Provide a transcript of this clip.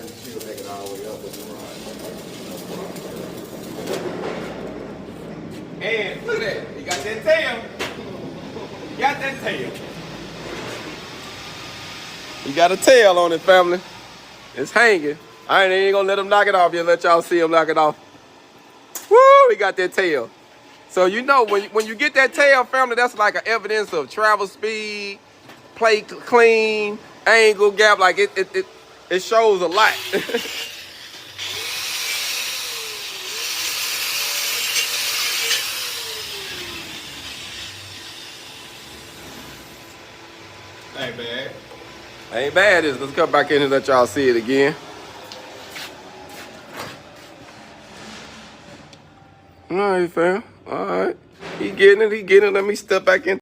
turn the shield back all the way up. And look at that. He got that tail. He got that tail. He got a tail on it, family. It's hanging. I ain't gonna let him knock it off yet. Let y'all see him knock it off. Woo! He got that tail. So you know when you get that tail, family, that's like an evidence of travel speed, plate clean, angle, gap. Like it shows a lot. Ain't bad. Ain't bad, is it? Let's come back in and let y'all see it again. All right, fam. All right. He getting it. Let me step back in.